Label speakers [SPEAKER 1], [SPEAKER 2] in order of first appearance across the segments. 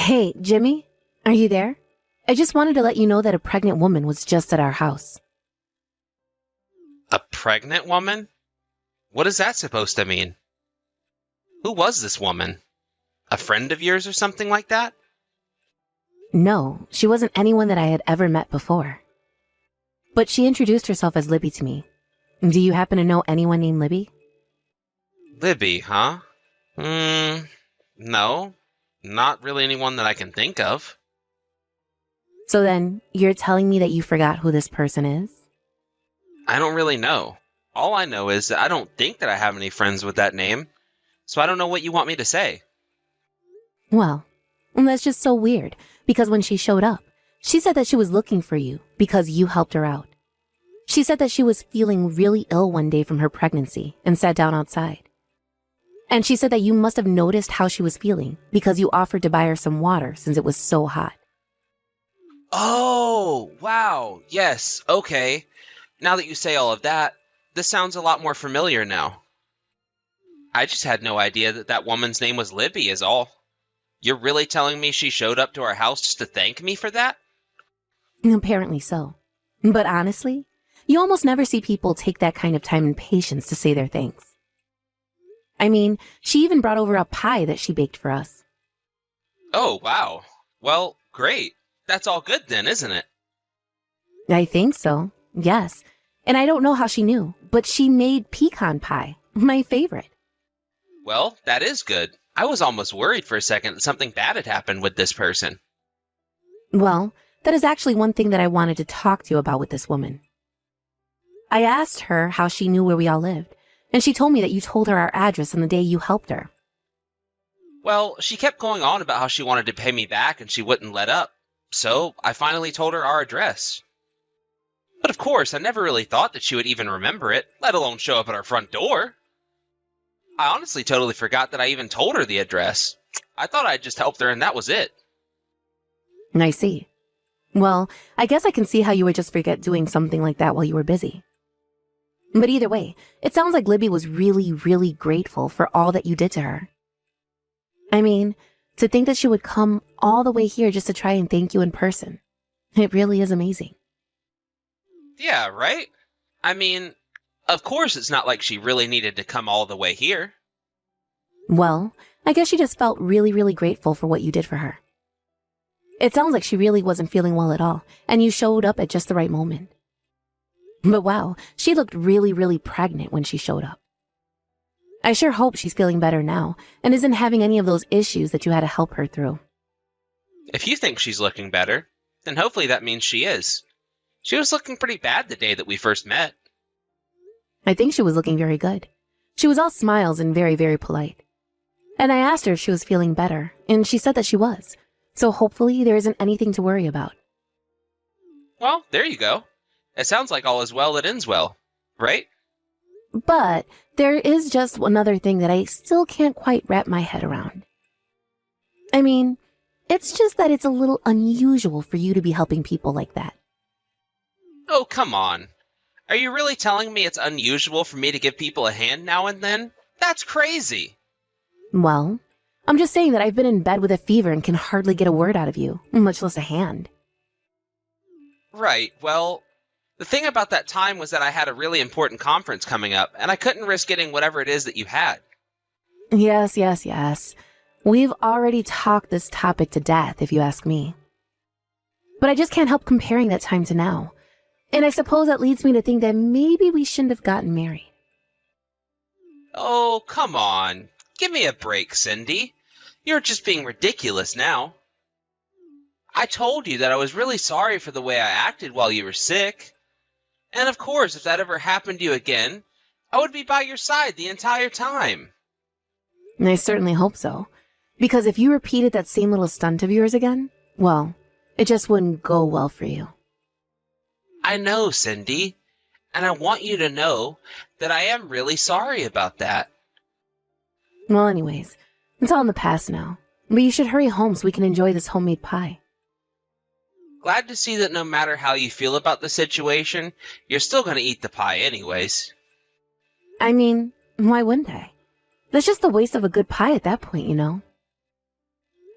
[SPEAKER 1] Hey, Jimmy, are you there? I just wanted to let you know that a pregnant woman was just at our house.
[SPEAKER 2] A pregnant woman? What is that supposed to mean? Who was this woman? A friend of yours or something like that?
[SPEAKER 1] No, she wasn't anyone that I had ever met before. But she introduced herself as Libby to me. Do you happen to know anyone named Libby?
[SPEAKER 2] Libby, huh? No. Not really anyone that I can think of.
[SPEAKER 1] So then, you're telling me that you forgot who this person is?
[SPEAKER 2] I don't really know. All I know is that I don't think that I have any friends with that name, so I don't know what you want me to say.
[SPEAKER 1] Well, that's just so weird, because when she showed up, she said that she was looking for you because you helped her out. She said that she was feeling really ill one day from her pregnancy and sat down outside. And she said that you must have noticed how she was feeling because you offered to buy her some water since it was so hot.
[SPEAKER 2] Oh, wow. Yes, okay. Now that you say all of that, this sounds a lot more familiar now. I just had no idea that that woman's name was Libby is all. You're really telling me she showed up to our house just to thank me for that?
[SPEAKER 1] Apparently so. But honestly, you almost never see people take that kind of time and patience to say their thanks. I mean, she even brought over a pie that she baked for us.
[SPEAKER 2] Oh, wow. Well, great. That's all good then, isn't it?
[SPEAKER 1] I think so, yes. And I don't know how she knew, but she made pecan pie, my favorite.
[SPEAKER 2] Well, that is good. I was almost worried for a second that something bad had happened with this person.
[SPEAKER 1] Well, that is actually one thing that I wanted to talk to you about with this woman. I asked her how she knew where we all lived, and she told me that you told her our address on the day you helped her.
[SPEAKER 2] Well, she kept going on about how she wanted to pay me back and she wouldn't let up. So I finally told her our address. But of course, I never really thought that she would even remember it, let alone show up at our front door. I honestly totally forgot that I even told her the address. I thought I'd just helped her and that was it.
[SPEAKER 1] I see. Well, I guess I can see how you would just forget doing something like that while you were busy. But either way, it sounds like Libby was really, really grateful for all that you did to her. I mean, to think that she would come all the way here just to try and thank you in person. It really is amazing.
[SPEAKER 2] Yeah, right? I mean, of course it's not like she really needed to come all the way here.
[SPEAKER 1] Well, I guess she just felt really, really grateful for what you did for her. It sounds like she really wasn't feeling well at all, and you showed up at just the right moment. But wow, she looked really, really pregnant when she showed up. I sure hope she's feeling better now and isn't having any of those issues that you had to help her through.
[SPEAKER 2] If you think she's looking better, then hopefully that means she is. She was looking pretty bad the day that we first met.
[SPEAKER 1] I think she was looking very good. She was all smiles and very, very polite. And I asked her if she was feeling better, and she said that she was. So hopefully there isn't anything to worry about.
[SPEAKER 2] Well, there you go. It sounds like all is well that ends well, right?
[SPEAKER 1] But there is just another thing that I still can't quite wrap my head around. I mean, it's just that it's a little unusual for you to be helping people like that.
[SPEAKER 2] Oh, come on. Are you really telling me it's unusual for me to give people a hand now and then? That's crazy.
[SPEAKER 1] Well, I'm just saying that I've been in bed with a fever and can hardly get a word out of you, much less a hand.
[SPEAKER 2] Right, well, the thing about that time was that I had a really important conference coming up, and I couldn't risk getting whatever it is that you had.
[SPEAKER 1] Yes. We've already talked this topic to death, if you ask me. But I just can't help comparing that time to now. And I suppose that leads me to think that maybe we shouldn't have gotten married.
[SPEAKER 2] Oh, come on. Give me a break, Cindy. You're just being ridiculous now. I told you that I was really sorry for the way I acted while you were sick. And of course, if that ever happened to you again, I would be by your side the entire time.
[SPEAKER 1] I certainly hope so. Because if you repeated that same little stunt of yours again, well, it just wouldn't go well for you.
[SPEAKER 2] I know, Cindy. And I want you to know that I am really sorry about that.
[SPEAKER 1] Well, anyways, it's all in the past now. But you should hurry home so we can enjoy this homemade pie.
[SPEAKER 2] Glad to see that no matter how you feel about the situation, you're still going to eat the pie anyways.
[SPEAKER 1] I mean, why wouldn't I? That's just a waste of a good pie at that point, you know.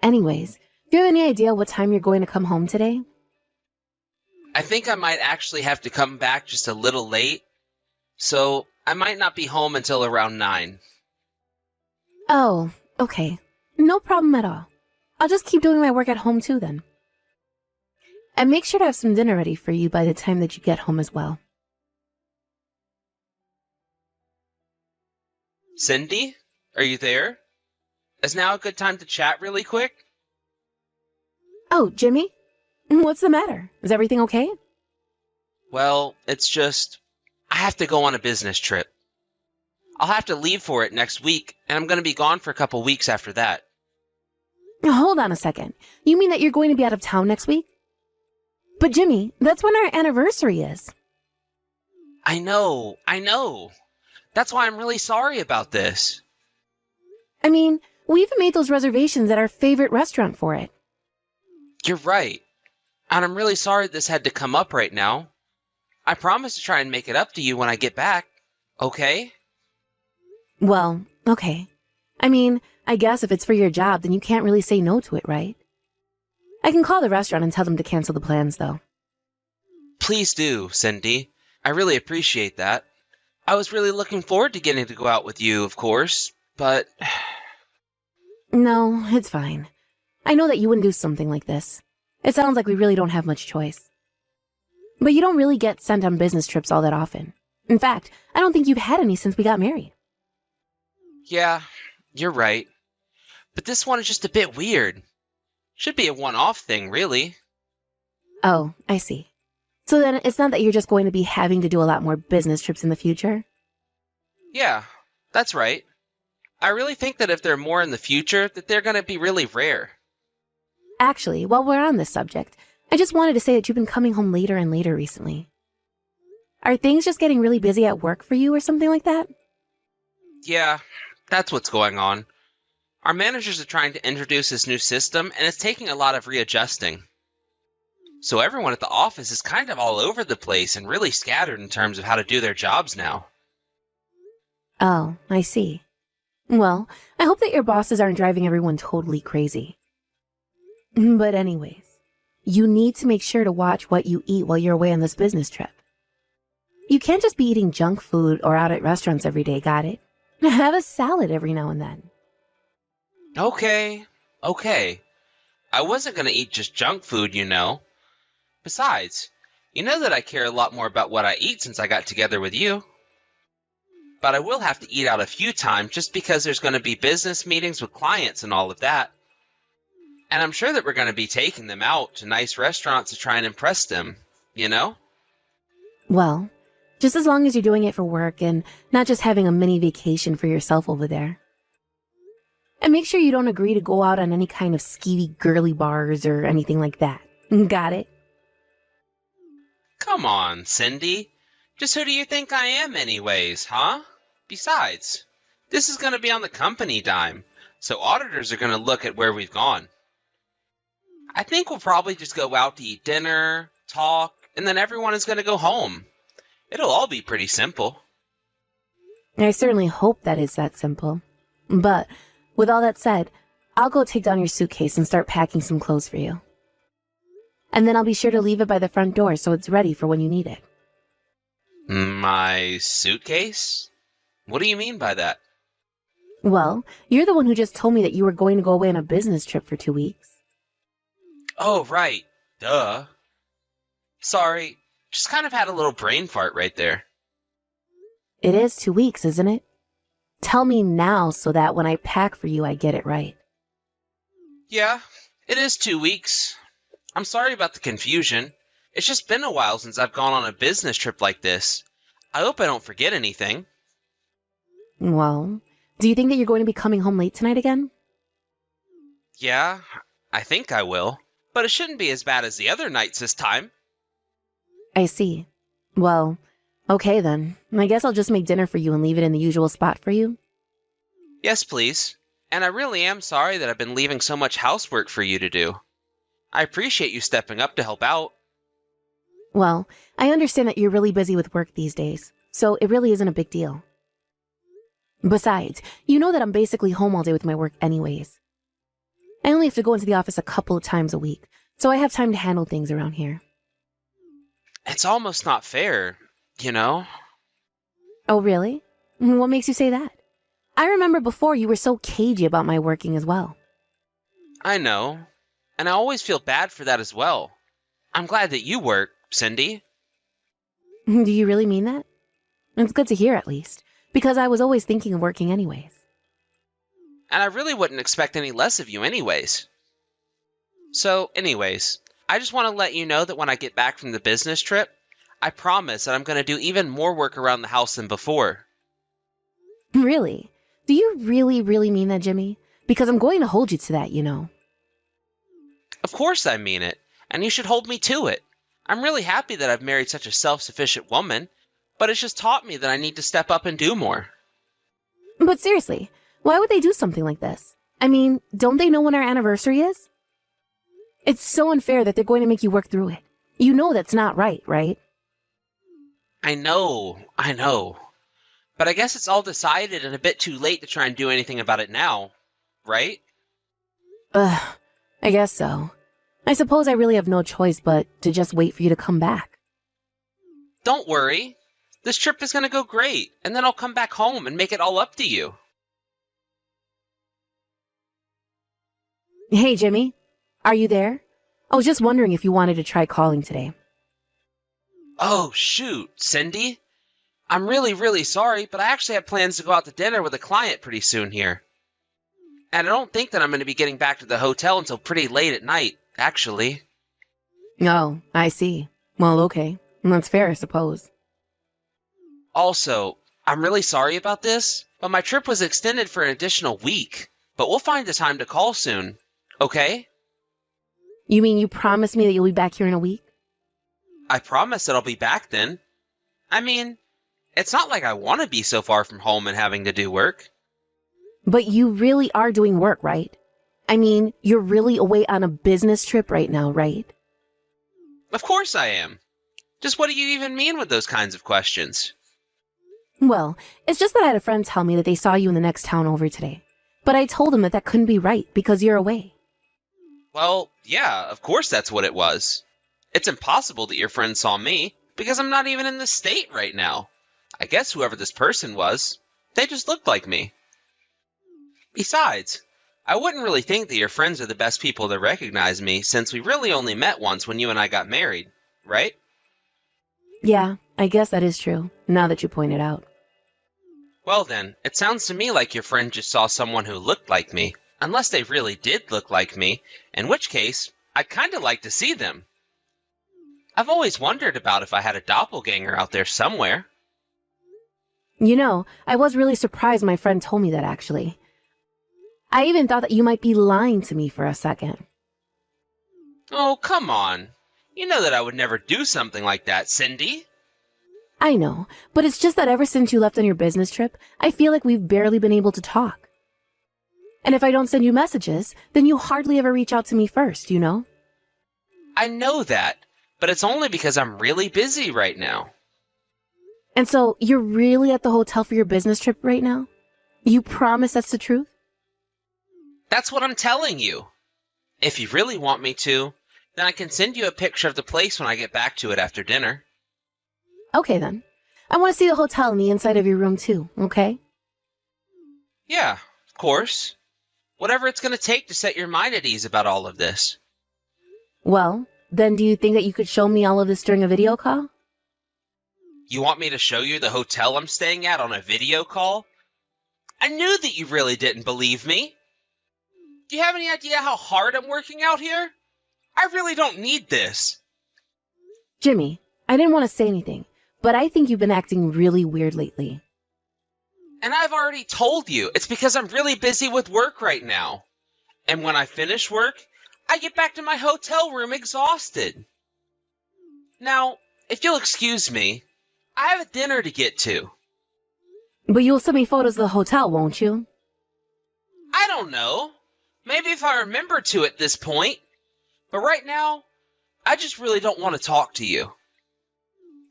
[SPEAKER 1] Anyways, Do you have any idea what time you're going to come home today?
[SPEAKER 2] I think I might actually have to come back just a little late, so I might not be home until around 9.
[SPEAKER 1] Oh, okay. No problem at all. I'll just keep doing my work at home too then. And make sure to have some dinner ready for you by the time that you get home as well.
[SPEAKER 2] Cindy, are you there? Is now a good time to chat really quick?
[SPEAKER 1] Oh, Jimmy? What's the matter? Is everything okay?
[SPEAKER 2] Well, it's just, I have to go on a business trip. I'll have to leave for it next week, and I'm going to be gone for a couple weeks after that.
[SPEAKER 1] Hold on a second. You mean that you're going to be out of town next week? But Jimmy, that's when our anniversary is.
[SPEAKER 2] I know. That's why I'm really sorry about this.
[SPEAKER 1] I mean, we even made those reservations at our favorite restaurant for it.
[SPEAKER 2] You're right. And I'm really sorry this had to come up right now. I promise to try and make it up to you when I get back. Okay?
[SPEAKER 1] Well, okay. I mean, I guess if it's for your job, then you can't really say no to it, right? I can call the restaurant and tell them to cancel the plans, though.
[SPEAKER 2] Please do, Cindy. I really appreciate that. I was really looking forward to getting to go out with you, of course, but...
[SPEAKER 1] No, it's fine. I know that you wouldn't do something like this. It sounds like we really don't have much choice. But you don't really get sent on business trips all that often. In fact, I don't think you've had any since we got married.
[SPEAKER 2] Yeah, you're right. But this one is just a bit weird. Should be a one-off thing, really.
[SPEAKER 1] Oh, I see. So then it's not that you're just going to be having to do a lot more business trips in the future?
[SPEAKER 2] Yeah, that's right. I really think that if there are more in the future, that they're going to be really rare.
[SPEAKER 1] Actually, while we're on this subject, I just wanted to say that you've been coming home later and later recently. Are things just getting really busy at work for you or something like that?
[SPEAKER 2] Yeah, that's what's going on. Our managers are trying to introduce this new system, and it's taking a lot of readjusting. So everyone at the office is kind of all over the place and really scattered in terms of how to do their jobs now.
[SPEAKER 1] Oh, I see. Well, I hope that your bosses aren't driving everyone totally crazy. But anyways, you need to make sure to watch what you eat while you're away on this business trip. You can't just be eating junk food or out at restaurants every day, got it? Have a salad every now and then.
[SPEAKER 2] Okay. I wasn't going to eat just junk food, you know. Besides, you know that I care a lot more about what I eat since I got together with you. But I will have to eat out a few times just because there's going to be business meetings with clients and all of that. And I'm sure that we're going to be taking them out to nice restaurants to try and impress them, you know?
[SPEAKER 1] Well, just as long as you're doing it for work and not just having a mini vacation for yourself over there. And make sure you don't agree to go out on any kind of skeevy girly bars or anything like that. Got it?
[SPEAKER 2] Come on, Cindy. Just who do you think I am anyways, huh? Besides, this is going to be on the company dime, so auditors are going to look at where we've gone. I think we'll probably just go out to eat dinner, talk, and then everyone is going to go home. It'll all be pretty simple.
[SPEAKER 1] I certainly hope that it's that simple. But with all that said, I'll go take down your suitcase and start packing some clothes for you. And then I'll be sure to leave it by the front door so it's ready for when you need it.
[SPEAKER 2] My suitcase? What do you mean by that?
[SPEAKER 1] Well, you're the one who just told me that you were going to go away on a business trip for 2 weeks.
[SPEAKER 2] Oh, right. Duh. Sorry, just kind of had a little brain fart right there.
[SPEAKER 1] It is 2 weeks, isn't it? Tell me now so that when I pack for you, I get it right.
[SPEAKER 2] Yeah, it is 2 weeks. I'm sorry about the confusion. It's just been a while since I've gone on a business trip like this. I hope I don't forget anything.
[SPEAKER 1] Well, do you think that you're going to be coming home late tonight again?
[SPEAKER 2] Yeah, I think I will. But it shouldn't be as bad as the other nights this time.
[SPEAKER 1] I see. Well, okay then. I guess I'll just make dinner for you and leave it in the usual spot for you.
[SPEAKER 2] Yes, please. And I really am sorry that I've been leaving so much housework for you to do. I appreciate you stepping up to help out.
[SPEAKER 1] Well, I understand that you're really busy with work these days, so it really isn't a big deal. Besides, you know that I'm basically home all day with my work anyways. I only have to go into the office a couple of times a week, so I have time to handle things around here.
[SPEAKER 2] It's almost not fair, you know?
[SPEAKER 1] Oh, really? What makes you say that? I remember before you were so cagey about my working as well.
[SPEAKER 2] I know. And I always feel bad for that as well. I'm glad that you work, Cindy.
[SPEAKER 1] Do you really mean that? It's good to hear, at least, because I was always thinking of working anyways.
[SPEAKER 2] And I really wouldn't expect any less of you anyways. So, anyways, I just want to let you know that when I get back from the business trip, I promise that I'm going to do even more work around the house than before.
[SPEAKER 1] Really? Do you really, really mean that, Jimmy? Because I'm going to hold you to that, you know.
[SPEAKER 2] Of course I mean it, and you should hold me to it. I'm really happy that I've married such a self-sufficient woman, but it's just taught me that I need to step up and do more.
[SPEAKER 1] But seriously, why would they do something like this? I mean, don't they know when our anniversary is? It's so unfair that they're going to make you work through it. You know that's not right, right?
[SPEAKER 2] I know. But I guess it's all decided and a bit too late to try and do anything about it now, right?
[SPEAKER 1] Ugh, I guess so. I suppose I really have no choice but to just wait for you to come back.
[SPEAKER 2] Don't worry. This trip is going to go great, and then I'll come back home and make it all up to you.
[SPEAKER 1] Hey, Jimmy. Are you there? I was just wondering if you wanted to try calling today.
[SPEAKER 2] Oh, shoot, Cindy. I'm really, really sorry, but I actually have plans to go out to dinner with a client pretty soon here. And I don't think that I'm going to be getting back to the hotel until pretty late at night, actually.
[SPEAKER 1] Oh, I see. Well, okay. That's fair, I suppose.
[SPEAKER 2] Also, I'm really sorry about this, but my trip was extended for an additional week. But we'll find the time to call soon, okay?
[SPEAKER 1] You mean you promised me that you'll be back here in a week?
[SPEAKER 2] I promise that I'll be back then. I mean, it's not like I want to be so far from home and having to do work.
[SPEAKER 1] But you really are doing work, right? I mean, you're really away on a business trip right now, right?
[SPEAKER 2] Of course I am. Just what do you even mean with those kinds of questions?
[SPEAKER 1] Well, it's just that I had a friend tell me that they saw you in the next town over today. But I told them that that couldn't be right because you're away.
[SPEAKER 2] Well, yeah, of course that's what it was. It's impossible that your friend saw me because I'm not even in the state right now. I guess whoever this person was, they just looked like me. Besides, I wouldn't really think that your friends are the best people to recognize me since we really only met once when you and I got married, right?
[SPEAKER 1] Yeah, I guess that is true, now that you point it out.
[SPEAKER 2] Well then, it sounds to me like your friend just saw someone who looked like me, unless they really did look like me, in which case, I'd kinda like to see them. I've always wondered about if I had a doppelganger out there somewhere.
[SPEAKER 1] You know, I was really surprised my friend told me that, actually. I even thought that you might be lying to me for a second.
[SPEAKER 2] Oh, come on. You know that I would never do something like that, Cindy.
[SPEAKER 1] I know, but it's just that ever since you left on your business trip, I feel like we've barely been able to talk. And if I don't send you messages, then you hardly ever reach out to me first, you know?
[SPEAKER 2] I know that, but it's only because I'm really busy right now.
[SPEAKER 1] And so, you're really at the hotel for your business trip right now? You promise that's the truth?
[SPEAKER 2] That's what I'm telling you. If you really want me to, then I can send you a picture of the place when I get back to it after dinner.
[SPEAKER 1] Okay then. I want to see the hotel and the inside of your room too, okay?
[SPEAKER 2] Yeah, of course. Whatever it's going to take to set your mind at ease about all of this.
[SPEAKER 1] Well, then do you think that you could show me all of this during a video call?
[SPEAKER 2] You want me to show you the hotel I'm staying at on a video call? I knew that you really didn't believe me. Do you have any idea how hard I'm working out here? I really don't need this.
[SPEAKER 1] Jimmy, I didn't want to say anything, but I think you've been acting really weird lately.
[SPEAKER 2] And I've already told you, it's because I'm really busy with work right now. And when I finish work, I get back to my hotel room exhausted. Now, if you'll excuse me, I have a dinner to get to.
[SPEAKER 1] But you'll send me photos of the hotel, won't you?
[SPEAKER 2] I don't know. Maybe if I remember to at this point. But right now, I just really don't want to talk to you.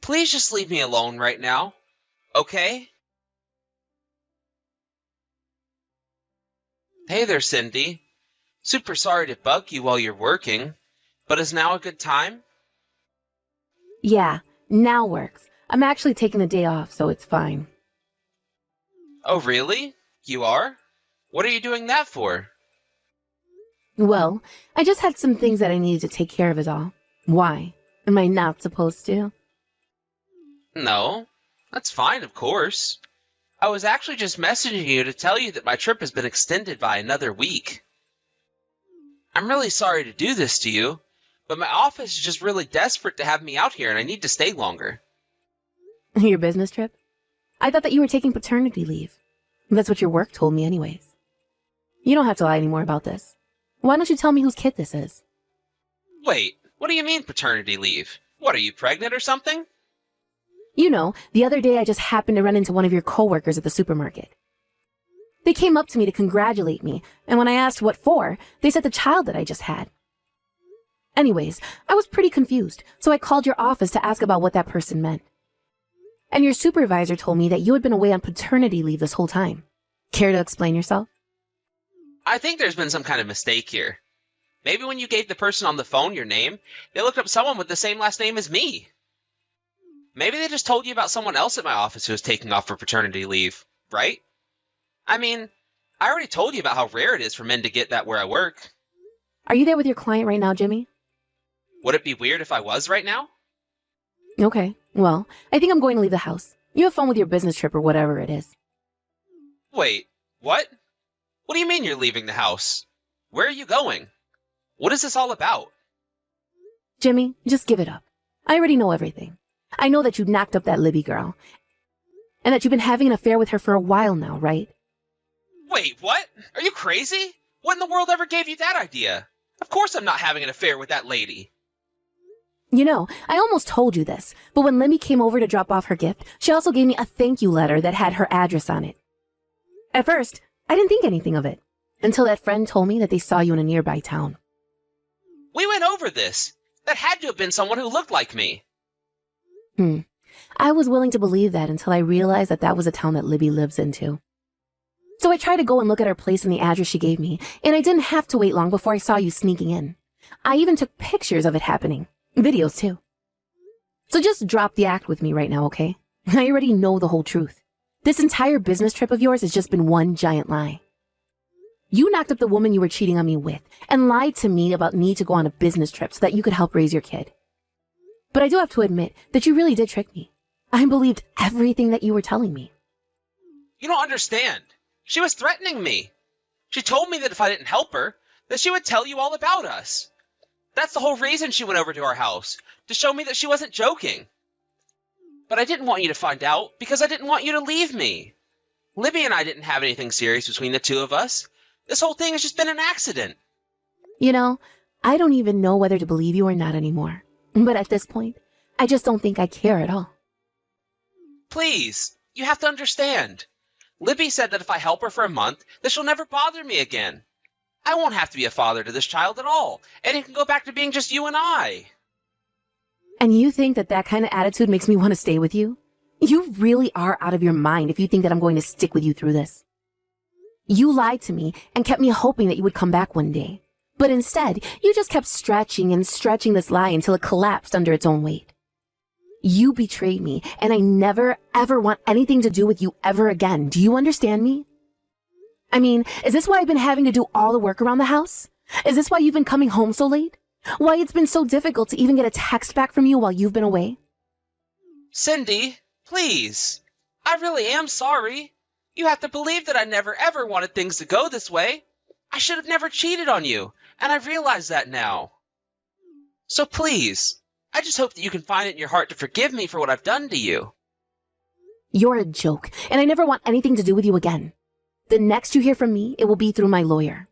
[SPEAKER 2] Please just leave me alone right now, okay? Hey there, Cindy. Super sorry to bug you while you're working, but is now a good time?
[SPEAKER 1] Yeah, now works. I'm actually taking the day off, so it's fine.
[SPEAKER 2] Oh, really? You are? What are you doing that for?
[SPEAKER 1] Well, I just had some things that I needed to take care of is all. Why? Am I not supposed to?
[SPEAKER 2] No, that's fine, of course. I was actually just messaging you to tell you that my trip has been extended by another week. I'm really sorry to do this to you, but my office is just really desperate to have me out here and I need to stay longer.
[SPEAKER 1] Your business trip? I thought that you were taking paternity leave. That's what your work told me anyways. You don't have to lie anymore about this. Why don't you tell me whose kid this is?
[SPEAKER 2] Wait, what do you mean paternity leave? What, are you pregnant or something?
[SPEAKER 1] You know, the other day I just happened to run into one of your coworkers at the supermarket. They came up to me to congratulate me, and when I asked what for, they said the child that I just had. Anyways, I was pretty confused, so I called your office to ask about what that person meant. And your supervisor told me that you had been away on paternity leave this whole time. Care to explain yourself?
[SPEAKER 2] I think there's been some kind of mistake here. Maybe when you gave the person on the phone your name, they looked up someone with the same last name as me. Maybe they just told you about someone else at my office who was taking off for paternity leave, right? I mean, I already told you about how rare it is for men to get that where I work.
[SPEAKER 1] Are you there with your client right now, Jimmy?
[SPEAKER 2] Would it be weird if I was right now?
[SPEAKER 1] Okay, well, I think I'm going to leave the house. You have fun with your business trip or whatever it is.
[SPEAKER 2] Wait, what? What do you mean you're leaving the house? Where are you going? What is this all about?
[SPEAKER 1] Jimmy, just give it up. I already know everything. I know that you knocked up that Libby girl. And that you've been having an affair with her for a while now, right?
[SPEAKER 2] Wait, what? Are you crazy? What in the world ever gave you that idea? Of course I'm not having an affair with that lady.
[SPEAKER 1] You know, I almost told you this, but when Libby came over to drop off her gift, she also gave me a thank you letter that had her address on it. At first, I didn't think anything of it, until that friend told me that they saw you in a nearby town.
[SPEAKER 2] We went over this. That had to have been someone who looked like me.
[SPEAKER 1] I was willing to believe that until I realized that that was a town that Libby lives into. So I tried to go and look at her place and the address she gave me, and I didn't have to wait long before I saw you sneaking in. I even took pictures of it happening. Videos, too. So just drop the act with me right now, okay? I already know the whole truth. This entire business trip of yours has just been one giant lie. You knocked up the woman you were cheating on me with and lied to me about need to go on a business trip so that you could help raise your kid. But I do have to admit that you really did trick me. I believed everything that you were telling me.
[SPEAKER 2] You don't understand. She was threatening me. She told me that if I didn't help her, that she would tell you all about us. That's the whole reason she went over to our house, to show me that she wasn't joking. But I didn't want you to find out because I didn't want you to leave me. Libby and I didn't have anything serious between the two of us. This whole thing has just been an accident.
[SPEAKER 1] You know, I don't even know whether to believe you or not anymore. But at this point, I just don't think I care at all.
[SPEAKER 2] Please, you have to understand. Libby said that if I help her for a month, that she'll never bother me again. I won't have to be a father to this child at all, and it can go back to being just you and I.
[SPEAKER 1] And you think that that kind of attitude makes me want to stay with you? You really are out of your mind if you think that I'm going to stick with you through this. You lied to me and kept me hoping that you would come back one day. But instead, you just kept stretching and stretching this lie until it collapsed under its own weight. You betrayed me, and I never, ever want anything to do with you ever again. Do you understand me? I mean, is this why I've been having to do all the work around the house? Is this why you've been coming home so late? Why it's been so difficult to even get a text back from you while you've been away?
[SPEAKER 2] Cindy, please. I really am sorry. You have to believe that I never ever wanted things to go this way. I should have never cheated on you, and I realize that now. So please, I just hope that you can find it in your heart to forgive me for what I've done to you.
[SPEAKER 1] You're a joke, and I never want anything to do with you again. The next you hear from me, it will be through my lawyer.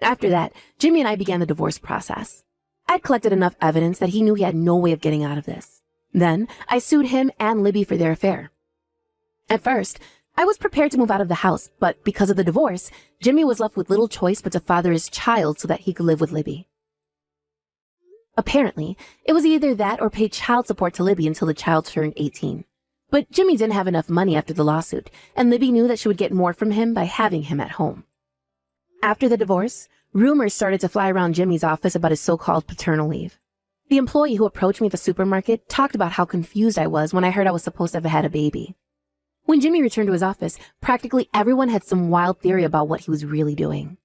[SPEAKER 1] After that, Jimmy and I began the divorce process. I'd collected enough evidence that he knew he had no way of getting out of this. Then, I sued him and Libby for their affair. At first, I was prepared to move out of the house, but because of the divorce, Jimmy was left with little choice but to father his child so that he could live with Libby. Apparently, it was either that or pay child support to Libby until the child turned 18. But Jimmy didn't have enough money after the lawsuit, and Libby knew that she would get more from him by having him at home. After the divorce, rumors started to fly around Jimmy's office about his so-called paternal leave. The employee who approached me at the supermarket talked about how confused I was when I heard I was supposed to have had a baby. When Jimmy returned to his office, practically everyone had some wild theory about what he was really doing.